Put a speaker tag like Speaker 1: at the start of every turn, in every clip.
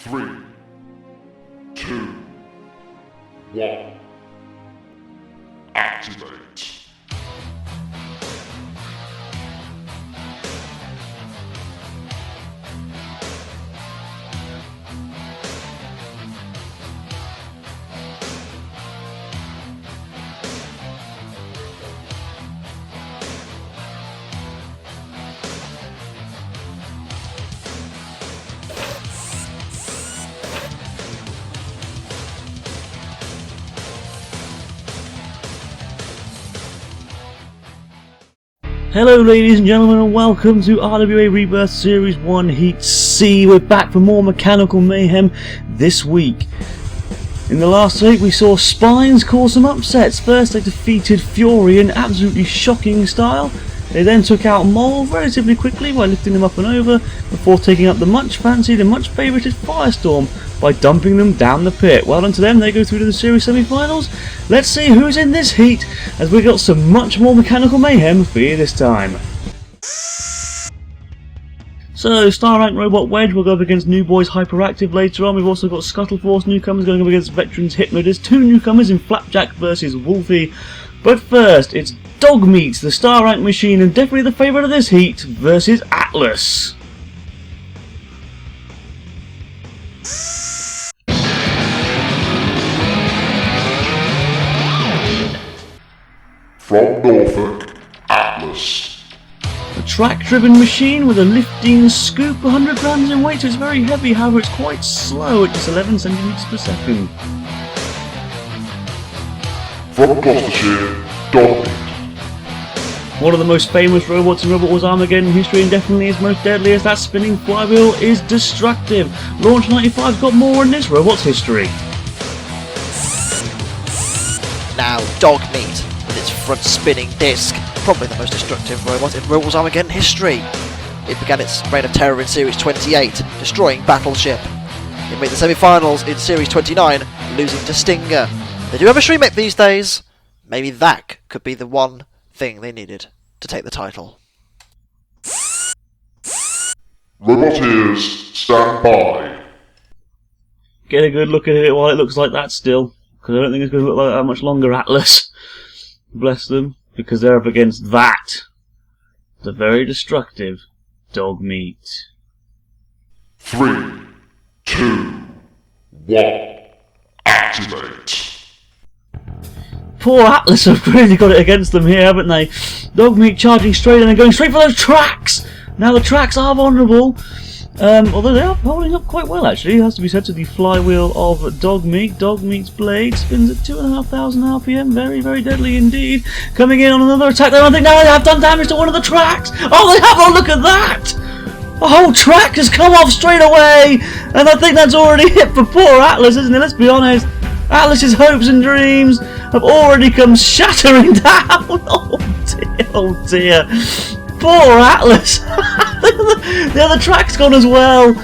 Speaker 1: 3, 2, 1. Activate.
Speaker 2: Hello ladies and gentlemen, and welcome to RWA Rebirth Series 1 Heat C. We're back for more mechanical mayhem this week. In the last week we saw Spines cause some upsets. First they defeated Fury in absolutely shocking style. They then took out Mole relatively quickly by lifting them up and over, before taking up the much fancied and much favoured Firestorm by dumping them down the pit. Well done to them, they go through to the series semi-finals. Let's see who's in this heat, as we've got some much more mechanical mayhem for you this time. So, Star Rank Robot Wedge will go up against New Boys Hyperactive later on. We've also got Scuttle Force newcomers going up against Veterans Hypnotist. Two newcomers in Flapjack versus Wolfie. But first, it's Dogmeat, the Star Rank machine, and definitely the favourite of this heat, versus Atlas.
Speaker 1: From Norfolk, Atlas.
Speaker 2: A track-driven machine with a lifting scoop, 100 grams in weight, so it's very heavy, however it's quite slow at just 11 centimetres per second.
Speaker 1: From Gloucestershire, Dogmeat.
Speaker 2: One of the most famous robots in Robot Wars Armageddon history, and definitely his most deadly, as that spinning flywheel is destructive. Launch 95's got more in this robot's history.
Speaker 3: Now Dogmeat, with its front spinning disc, probably the most destructive robot in Robot Wars Armageddon history. It began its reign of terror in Series 28, destroying Battleship. It made the semi-finals in Series 29, losing to Stinger. They do have a remake these days. Maybe that could be the one thing they needed to take the title.
Speaker 1: Roboteers, stand by.
Speaker 2: Get a good look at it while it looks like that still, because I don't think it's going to look like that much longer, Atlas. Bless them, because they're up against that. The very destructive Dogmeat.
Speaker 1: 3, 2, 1. Activate.
Speaker 2: Poor Atlas have really got it against them here, haven't they? Dogmeat charging straight and then going straight for those tracks! Now the tracks are vulnerable, although they are holding up quite well actually. It has to be said to the flywheel of Dogmeat. Dogmeat's blade spins at 2,500 RPM, very, very deadly indeed. Coming in on another attack there, I think now they have done damage to one of the tracks! Oh, they have! Oh, look at that! The whole track has come off straight away! And I think that's already hit for poor Atlas, isn't it? Let's be honest. Atlas's hopes and dreams have already come shattering down. Oh dear, oh dear. Poor Atlas. The other track's gone as well.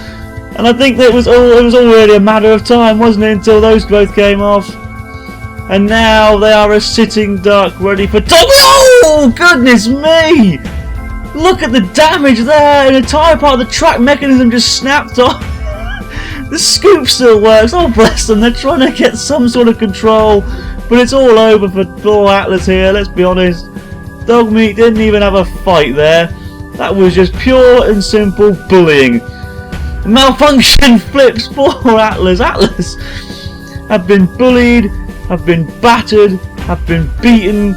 Speaker 2: And I think that it was already a matter of time, wasn't it, until those both came off. And now they are a sitting duck ready for oh goodness me! Look at the damage there! An entire part of the track mechanism just snapped off. The scoop still works, oh bless them, they're trying to get some sort of control, but it's all over for poor Atlas here, let's be honest. Dogmeat didn't even have a fight there, that was just pure and simple bullying. Malfunction flips, poor Atlas. Atlas have been bullied, have been battered, have been beaten,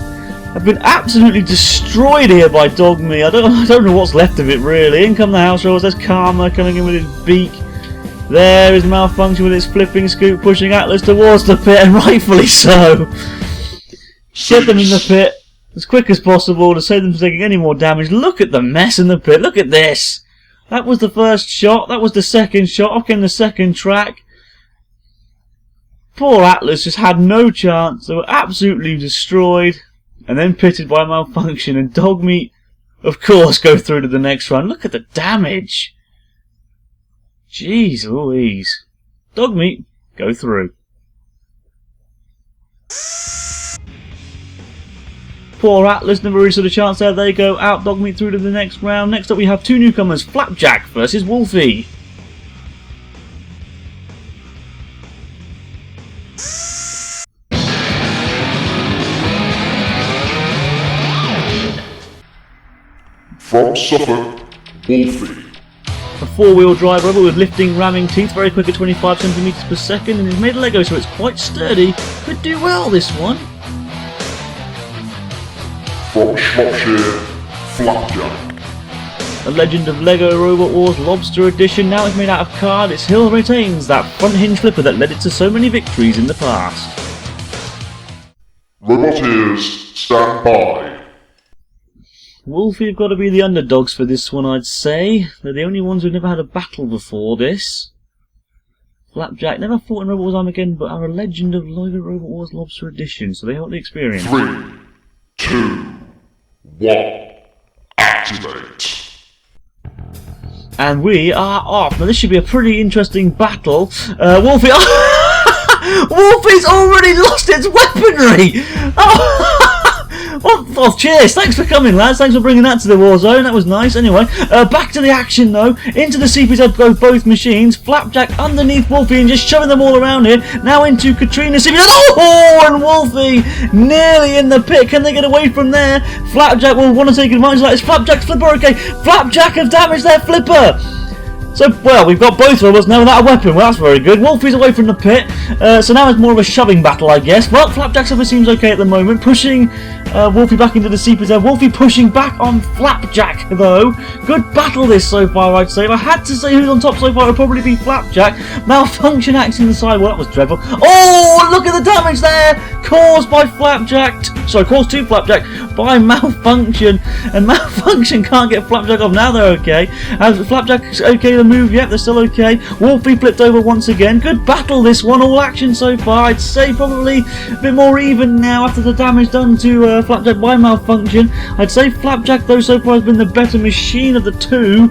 Speaker 2: have been absolutely destroyed here by Dogmeat. I don't know what's left of it really. In come the house rollers, there's Karma coming in with his beak. There is Malfunction with its flipping scoop pushing Atlas towards the pit, and rightfully so. Get them in the pit as quick as possible to save them from taking any more damage. Look at the mess in the pit, look at this. That was the first shot, that was the second shot, off came the second track. Poor Atlas just had no chance, they were absolutely destroyed, and then pitted by Malfunction, and Dogmeat, of course, go through to the next round. Look at the damage. Jeez Louise. Dogmeat, go through. Poor Atlas never really stood a chance there. They go out, Dogmeat through to the next round. Next up we have two newcomers, Flapjack versus Wolfie.
Speaker 1: From Suffolk, Wolfie.
Speaker 2: A four-wheel drive robot with lifting, ramming teeth, very quick at 25 centimeters per second, and is made of Lego, so it's quite sturdy. Could do well, this one.
Speaker 1: From Shropshire, Flapjack.
Speaker 2: A Legend of Lego Robot Wars Lobster Edition. Now it's made out of card. Its hill retains that front hinge flipper that led it to so many victories in the past.
Speaker 1: Roboteers, stand by.
Speaker 2: Wolfie have got to be the underdogs for this one, I'd say. They're the only ones who've never had a battle before this. Flapjack never fought in Robot Wars Armageddon, but are a Legend of Lego Robot Wars Lobster Edition, so they hold the experience.
Speaker 1: 3, 2, 1, activate.
Speaker 2: And we are off. Now this should be a pretty interesting battle. Wolfie... Wolfie's already lost its weaponry! Oh, cheers! Thanks for coming, lads. Thanks for bringing that to the war zone. That was nice. Anyway, back to the action, though. Into the CPZ go both machines. Flapjack underneath Wolfie and just shoving them all around here. Now into Katrina's CPZ. Oh, and Wolfie nearly in the pit. Can they get away from there? Flapjack will want to take advantage of that. Is Flapjack's flipper okay? Flapjack have damaged their flipper. So, well, we've got both robots now without a weapon. Well, that's very good. Wolfie's away from the pit. So now it's more of a shoving battle, I guess. Well, Flapjack's over seems okay at the moment. Pushing Wolfie back into the CPZ. Wolfie pushing back on Flapjack, though. Good battle this so far, I'd say. If I had to say who's on top so far, it would probably be Flapjack. Malfunction acting the side. Well, that was dreadful. Oh, look at the damage there! Caused by Flapjack. Sorry, caused to Flapjack by Malfunction. And Malfunction can't get Flapjack off. Now they're okay. Flapjack's okay to move. Yep, they're still okay. Wolfie flipped over once again. Good battle, this one. All action so far. I'd say probably a bit more even now after the damage done to Flapjack by Malfunction. I'd say Flapjack, though, so far has been the better machine of the two.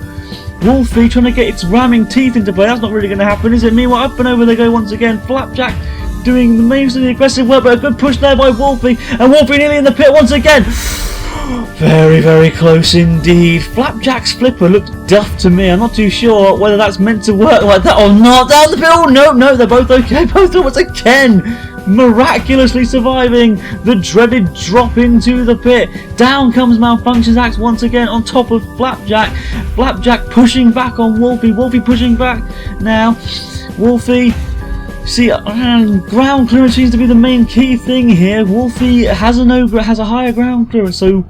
Speaker 2: Wolfie trying to get its ramming teeth into play. That's not really going to happen, is it? Meanwhile, up and over they go once again. Flapjack doing the most of the aggressive work, but a good push there by Wolfie. And Wolfie nearly in the pit once again. Very, very close indeed. Flapjack's flipper looked duff to me. I'm not too sure whether that's meant to work like that or not. Down the pit. Oh, no, they're both okay. Both robots again miraculously surviving the dreaded drop into the pit. Down comes Malfunction's axe once again on top of Flapjack. Flapjack pushing back on Wolfie. Wolfie pushing back now. Wolfie... See, ground clearance seems to be the main key thing here. Wolfie has a higher ground clearance, so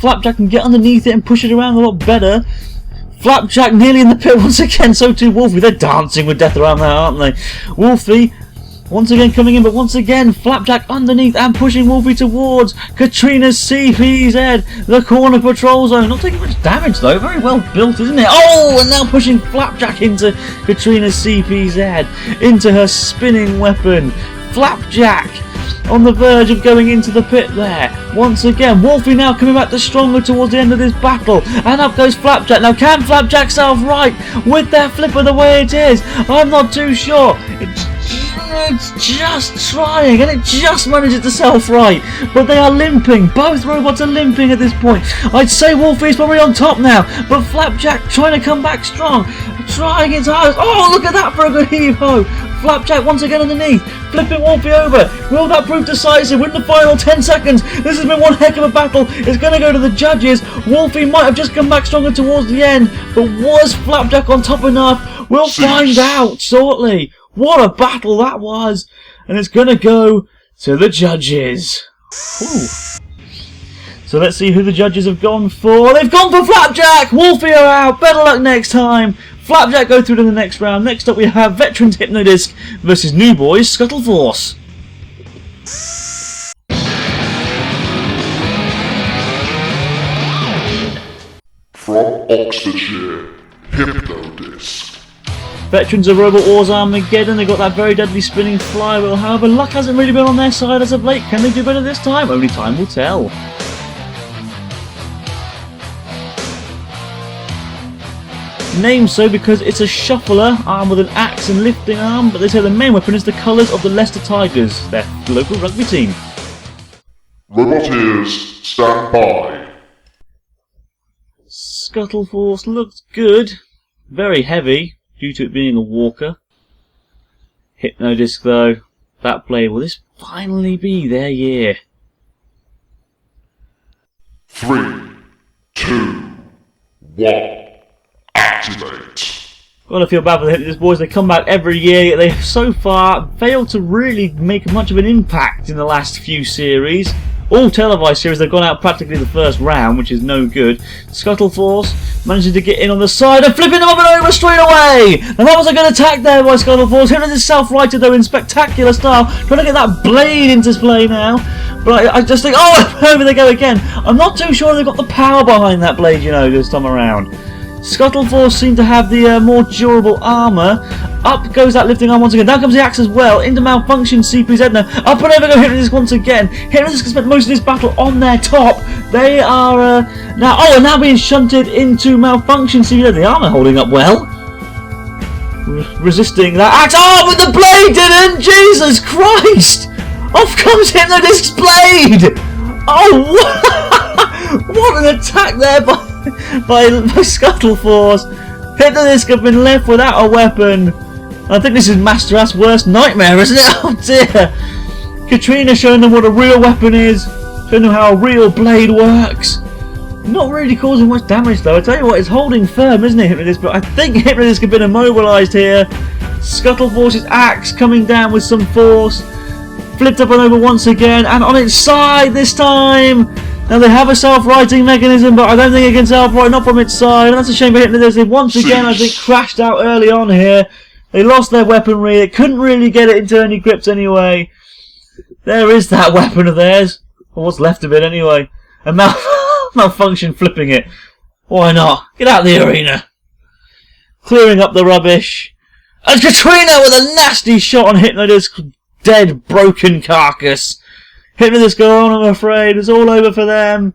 Speaker 2: Flapjack can get underneath it and push it around a lot better. Flapjack nearly in the pit once again, so too Wolfie. They're dancing with death around there, aren't they? Wolfie once again coming in, but once again Flapjack underneath and pushing Wolfie towards Katrina's CPZ, the corner patrol zone. Not taking much damage though, very well built, isn't it? Oh, and now pushing Flapjack into Katrina's CPZ, into her spinning weapon. Flapjack on the verge of going into the pit there. Once again, Wolfie now coming back to stronger towards the end of this battle. And up goes Flapjack. Now, can Flapjack self right with their flipper the way it is? I'm not too sure. It's just trying, and it just manages to self-right. But they are limping. Both robots are limping at this point. I'd say Wolfie is probably on top now, but Flapjack trying to come back strong. Trying its hardest. Oh, look at that for a good heave-ho. Flapjack once again underneath, flipping Wolfie over. Will that prove decisive? In the final 10 seconds, this has been one heck of a battle. It's going to go to the judges. Wolfie might have just come back stronger towards the end, but was Flapjack on top enough? We'll find out shortly. What a battle that was! And it's going to go to the judges. Ooh. So let's see who the judges have gone for. They've gone for Flapjack! Wolfie are out. Better luck next time. Flapjack go through to the next round. Next up we have Veterans Hypnotist versus New Boys Scuttle Force.
Speaker 1: From Oxfordshire, Hypnotist.
Speaker 2: Veterans of Robot Wars Armageddon, they got that very deadly spinning flywheel. However, luck hasn't really been on their side as of late. Can they do better this time? Only time will tell. Named so because it's a shuffler, armed with an axe and lifting arm, but they say the main weapon is the colours of the Leicester Tigers, their local rugby team.
Speaker 1: Roboteers, stand by.
Speaker 2: Scuttle Force looks good. Very heavy, due to it being a walker. Hypnodisc though, that play, will this finally be their year?
Speaker 1: 3, 2, 1. Activate.
Speaker 2: Gotta feel bad for the Hypnotist boys. They come back every year. They so far failed to really make much of an impact in the last few series. All televised series, they've gone out practically the first round, which is no good. Scuttle Force managing to get in on the side and flipping them up and over straight away. And that was a good attack there by Scuttle Force. Hypnotist self-righted though in spectacular style, trying to get that blade into play now. But I just think, oh, over they go again. I'm not too sure they've got the power behind that blade, you know, this time around. Scuttle Force seem to have the more durable armour. Up goes that lifting arm once again. Down comes the axe as well. Into malfunction CP's head now. Up and over go Hypnotist once again. Hypnotist can spend most of this battle on their top. They are now being shunted into malfunction CP's head. The armour holding up well. Resisting that axe. Oh, but the blade didn't! Jesus Christ! Off comes Hypnotist's blade! Oh, what an attack there by Scuttle Force. Hypnotist have been left without a weapon. I think this is Master Ass's worst nightmare, isn't it? Oh dear. Katrina showing them what a real weapon is, showing them how a real blade works. Not really causing much damage though. I tell you what, it's holding firm, isn't it, Hypnotist? But I think Hypnotist have been immobilised here. Scuttle Force's axe coming down with some force. Flipped up and over once again, and on its side this time. Now they have a self-righting mechanism, but I don't think it can self-right, not from its side. And that's a shame for Hypnotist. They once again, I think, crashed out early on here. They lost their weaponry. They couldn't really get it into any grips anyway. There is that weapon of theirs. Or what's left of it anyway. And malfunction flipping it. Why not? Get out of the arena. Clearing up the rubbish. And Katrina with a nasty shot on Hypnotist's dead, broken carcass. Hypnotist go on, I'm afraid. It's all over for them.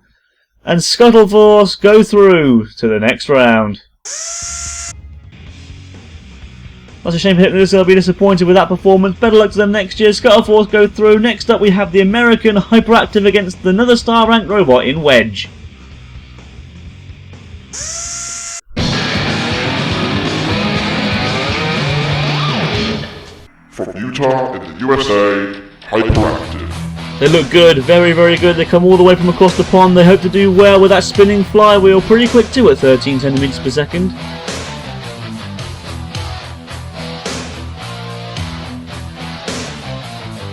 Speaker 2: And Scuttle Force go through to the next round. That's a shame for Hypnotist. They'll be disappointed with that performance. Better luck to them next year. Scuttle Force go through. Next up we have the American Hyperactive against another star ranked robot in Wedge.
Speaker 1: From Utah in the USA, Hyperactive.
Speaker 2: They look good, very, very good. They come all the way from across the pond. They hope to do well with that spinning flywheel. Pretty quick too at 13 centimeters per second.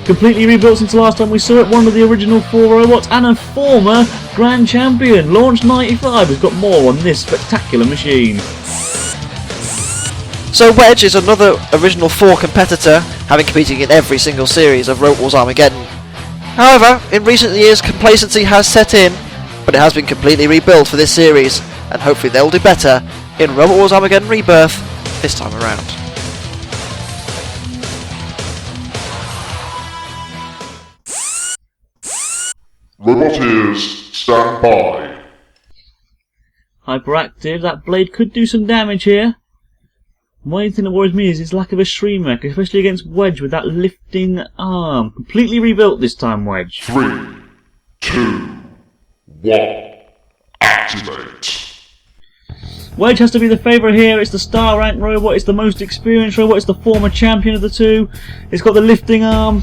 Speaker 2: Completely rebuilt since the last time we saw it. One of the original 4 robots and a former Grand Champion. Launched 95 has got more on this spectacular machine.
Speaker 3: So Wedge is another original 4 competitor, having competed in every single series of Robot Wars Armageddon. However, in recent years complacency has set in, but it has been completely rebuilt for this series, and hopefully they'll do better in Robot Wars Armageddon Rebirth this time around.
Speaker 1: Roboteers, stand by.
Speaker 2: Hyperactive, that blade could do some damage here. One thing that worries me is its lack of a stream mech, especially against Wedge with that lifting arm. Completely rebuilt this time, Wedge.
Speaker 1: 3, 2, 1. Activate.
Speaker 2: Wedge has to be the favourite here. It's the star rank robot, it's the most experienced robot, it's the former champion of the two. It's got the lifting arm.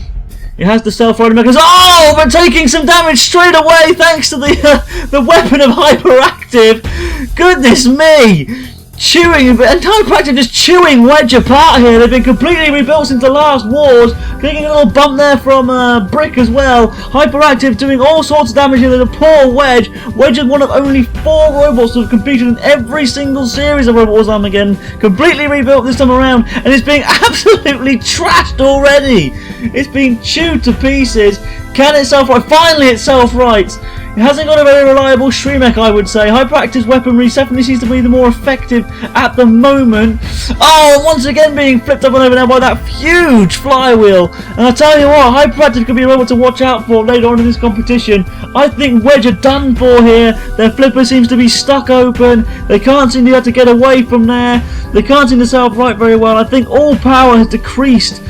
Speaker 2: It has the self-riding mechanism. Oh, but taking some damage straight away thanks to the weapon of Hyperactive. Goodness me! Chewing, and Hyperactive just chewing Wedge apart here. They've been completely rebuilt since the last wars. Getting a little bump there from Brick as well. Hyperactive doing all sorts of damage here to the poor Wedge. Wedge is one of only 4 robots that have competed in every single series of Robot Wars Armageddon. Completely rebuilt this time around, and it's being absolutely trashed already. It's being chewed to pieces. Can it self-right? Finally it self-rights. It hasn't got a very reliable Shreemech, I would say. Hyperactive's weaponry definitely seems to be the more effective at the moment. Oh, and once again being flipped up and over now by that huge flywheel. And I tell you what, Hyperactive could be a robot to watch out for later on in this competition. I think Wedge are done for here. Their flipper seems to be stuck open. They can't seem to be able to get away from there. They can't seem to self-right very well. I think all power has decreased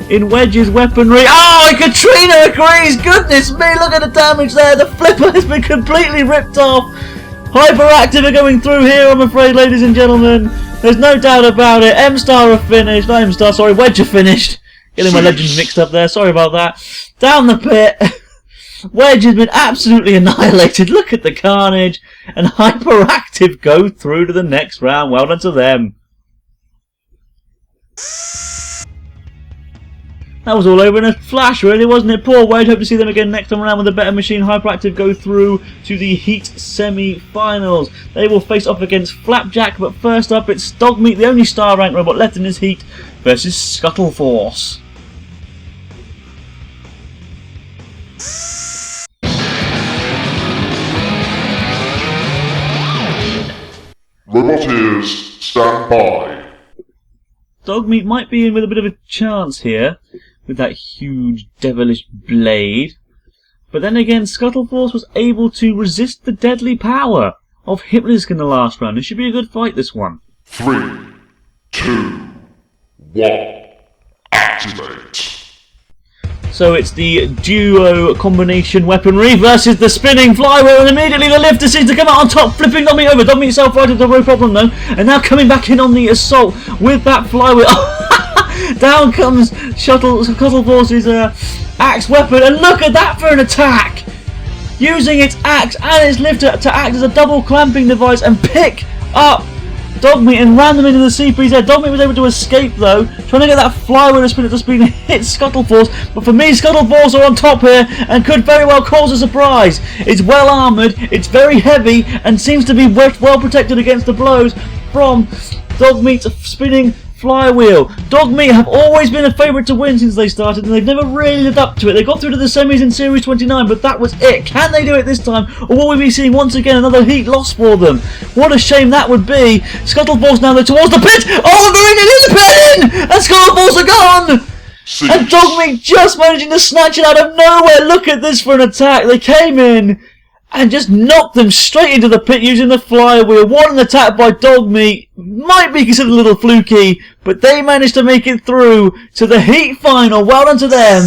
Speaker 2: in Wedge's weaponry. Oh, Katrina agrees! Goodness me, look at the damage there. The flipper has been completely ripped off. Hyperactive are going through here, I'm afraid, ladies and gentlemen. There's no doubt about it. M-Star are finished. Not M-Star, sorry, Wedge are finished. Getting my legends mixed up there, sorry about that. Down the pit. Wedge has been absolutely annihilated. Look at the carnage. And Hyperactive go through to the next round. Well done to them. That was all over in a flash, really, wasn't it? Poor Wedge. Hope to see them again next time around with a better machine. Hyperactive go through to the Heat semi-finals. They will face off against Flapjack, but first up it's Dogmeat, the only star rank robot left in his Heat, versus Scuttle Force.
Speaker 1: Roboteers, stand by.
Speaker 2: Dogmeat might be in with a bit of a chance here with that huge devilish blade. But then again, Scuttle Force was able to resist the deadly power of Hypnotist in the last round. It should be a good fight, this one.
Speaker 1: 3, 2, 1, activate.
Speaker 2: So it's the duo combination weaponry versus the spinning flywheel, and immediately the lifter seems to come out on top, flipping Dogmeat over. Dogmeat itself right into no problem though, and now coming back in on the assault with that flywheel. Down comes Scuttle Force's axe weapon, and look at that for an attack! Using its axe and its lifter to act as a double clamping device and pick up Dogmeat and ran them into the CPZ. Dogmeat was able to escape though, trying to get that flywheel to spin at the speed and hit Scuttle Force. But for me, Scuttle Force are on top here and could very well cause a surprise. It's well armoured, it's very heavy, and seems to be well protected against the blows from Dogmeat's spinning flywheel. Dogmeat have always been a favourite to win since they started, and they've never really lived up to it. They got through to the semis in Series 29, but that was it. Can they do it this time, or will we be seeing once again another Heat loss for them? What a shame that would be. Scuttle Force now they're towards the pit. Oh, they're in the pit, and Scuttle Force are gone. And Dogmeat just managing to snatch it out of nowhere. Look at this for an attack. They came in and just knocked them straight into the pit using the flywheel. What an attack by Dogmeat. Might be considered a little fluky, but they managed to make it through to the Heat final. Well done to them.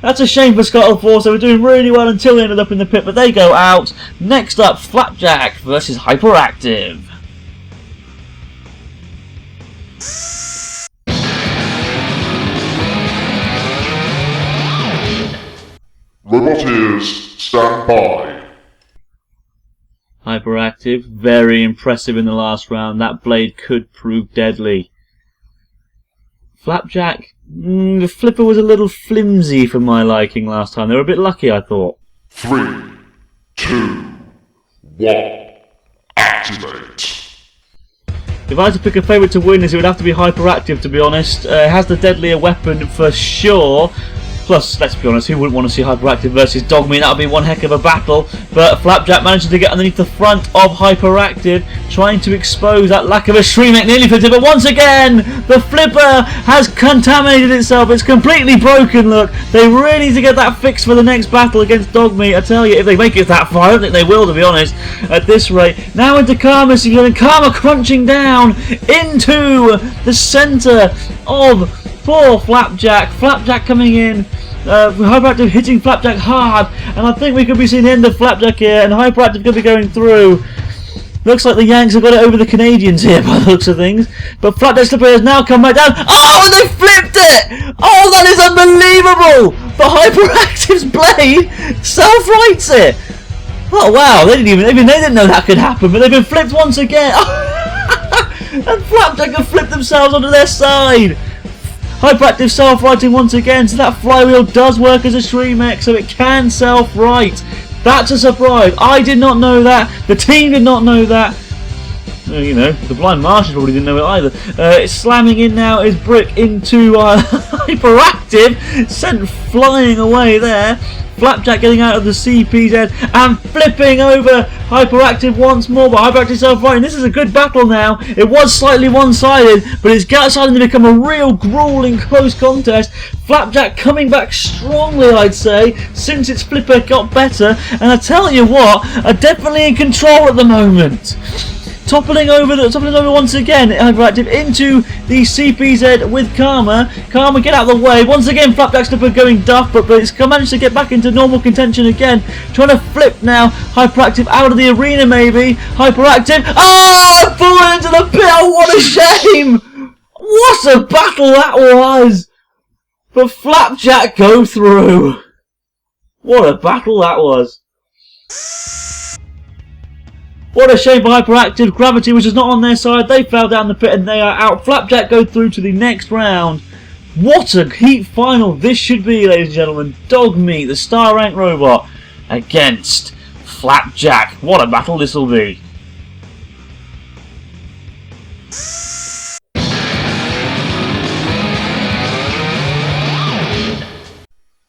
Speaker 2: That's a shame for Scuttle Force. They were doing really well until they ended up in the pit, but they go out. Next up, Flapjack versus Hyperactive.
Speaker 1: Roboteers, stand by.
Speaker 2: Hyperactive, very impressive in the last round. That blade could prove deadly. Flapjack, the flipper was a little flimsy for my liking last time. They were a bit lucky, I thought.
Speaker 1: 3, 2, 1, activate.
Speaker 2: If I had to pick a favourite to win this, it would have to be Hyperactive, to be honest. It has the deadlier weapon for sure. Plus, let's be honest, who wouldn't want to see Hyperactive versus Dogmeat? That would be one heck of a battle. But Flapjack managed to get underneath the front of Hyperactive, trying to expose that lack of a Shreemec. Nearly flipped it, but once again, the flipper has contaminated itself. It's completely broken, look. They really need to get that fixed for the next battle against Dogmeat. I tell you, if they make it that far, I don't think they will, to be honest, at this rate. Now into Karma, Karma crunching down into the centre of for Flapjack. Flapjack coming in. Hyperactive hitting Flapjack hard, and I think we could be seeing the end of Flapjack here, and Hyperactive could be going through. Looks like the Yanks have got it over the Canadians here by the looks of things. But Flapjack's slipper has now come back down. Oh, and they flipped it! Oh, that is unbelievable! But Hyperactive's blade self-rights it. Oh wow, they didn't know that could happen, but they've been flipped once again. And Flapjack have flipped themselves onto their side. Hyperactive self-righting once again, so that flywheel does work as a Shreemec, so it can self-right. That's a surprise. I did not know that. The team did not know that. You know, the blind Martians probably didn't know it either. It's slamming in now his brick into Hyperactive, sent flying away there. Flapjack getting out of the CPZ and flipping over Hyperactive once more, but Hyperactive self-righting. This is a good battle now. It was slightly one-sided, but it's starting to become a real grueling close contest. Flapjack coming back strongly, I'd say, since its flipper got better, and I tell you what, are definitely in control at the moment. Toppling over once again, Hyperactive into the CPZ with Karma. Karma, get out of the way. Once again, Flapjack's slipper going duff, but it's managed to get back into normal contention again. Trying to flip now. Hyperactive out of the arena, maybe. Hyperactive. Oh, falling into the pit. Oh, what a shame. What a battle that was. But Flapjack go through. What a battle that was. What a shame for Hyperactive. Gravity, which is not on their side, they fell down the pit and they are out. Flapjack go through to the next round. What a heat final this should be, ladies and gentlemen. Dogmeat, the star rank robot, against Flapjack. What a battle this will be.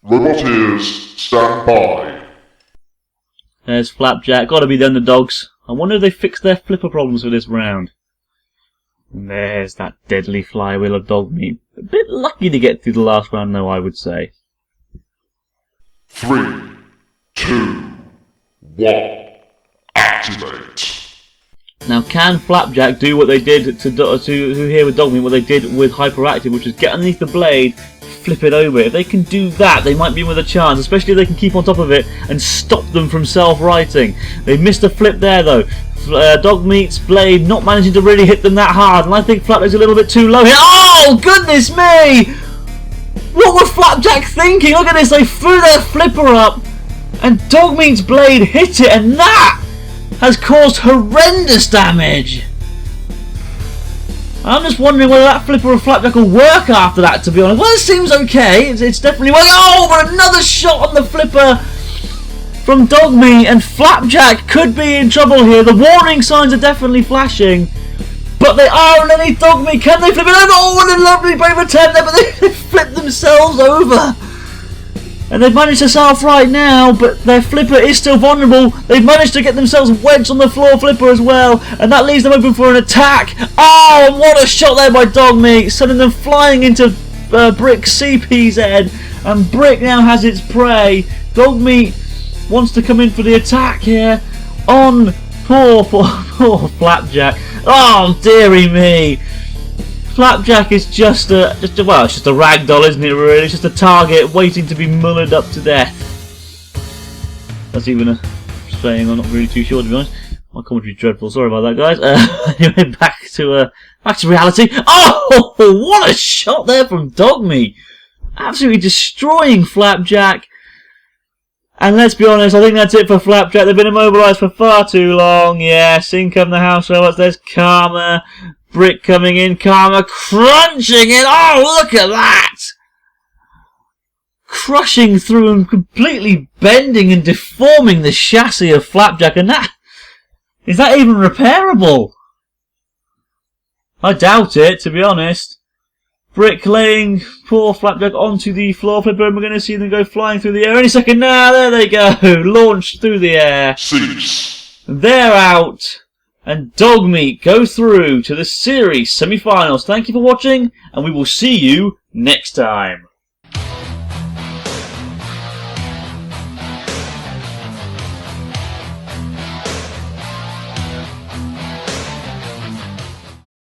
Speaker 1: Roboteers, stand by.
Speaker 2: There's Flapjack. Gotta be the underdogs. I wonder if they fixed their flipper problems for this round. And there's that deadly flywheel of Dogmeat. A bit lucky to get through the last round, though, I would say.
Speaker 1: 3, 2, 1. Activate.
Speaker 2: Now, can Flapjack do what they did to here with Dogmeat, what they did with Hyperactive, which is get underneath the blade, flip it over? If they can do that, they might be in with a chance, especially if they can keep on top of it and stop them from self-righting. They missed a flip there, though. Dogmeat's blade not managing to really hit them that hard, and I think Flapjack's a little bit too low here. Oh, goodness me! What was Flapjack thinking? Look at this, they threw their flipper up, and Dogmeat's blade hit it, and that has caused horrendous damage. I'm just wondering whether that flipper of Flapjack will work after that, to be honest. Well, it seems okay. It's definitely working. Oh, but another shot on the flipper from Dogmeat, and Flapjack could be in trouble here. The warning signs are definitely flashing, but they are underneath Dogmeat. Can they flip it over? Oh, what a lovely brave attempt there, but they flipped themselves over. And they've managed to self-right now, but their flipper is still vulnerable. They've managed to get themselves wedged on the floor flipper as well, and that leaves them open for an attack. Oh, and what a shot there by Dogmeat, sending them flying into Brick's CPZ, and Brick now has its prey. Dogmeat wants to come in for the attack here on poor Flapjack. Oh, dearie me. Flapjack is just a ragdoll, isn't it, really? It's just a target waiting to be mullered up to death. That's even a saying, I'm not really too sure, to be honest. My commentary's dreadful, sorry about that, guys. Anyway, back to reality. Oh, what a shot there from Dogmeat! Absolutely destroying Flapjack. And let's be honest, I think that's it for Flapjack. They've been immobilised for far too long. Yes, in come the house robots. There's Karma. Brick coming in, Karma crunching it. Oh, look at that! Crushing through and completely bending and deforming the chassis of Flapjack. And that... is that even repairable? I doubt it, to be honest. Brick laying poor Flapjack onto the floor flipper, and we're going to see them go flying through the air any second now. There they go, launched through the air.
Speaker 1: Cease.
Speaker 2: They're out. And Dogmeat go through to the series semi-finals. Thank you for watching, and we will see you next time.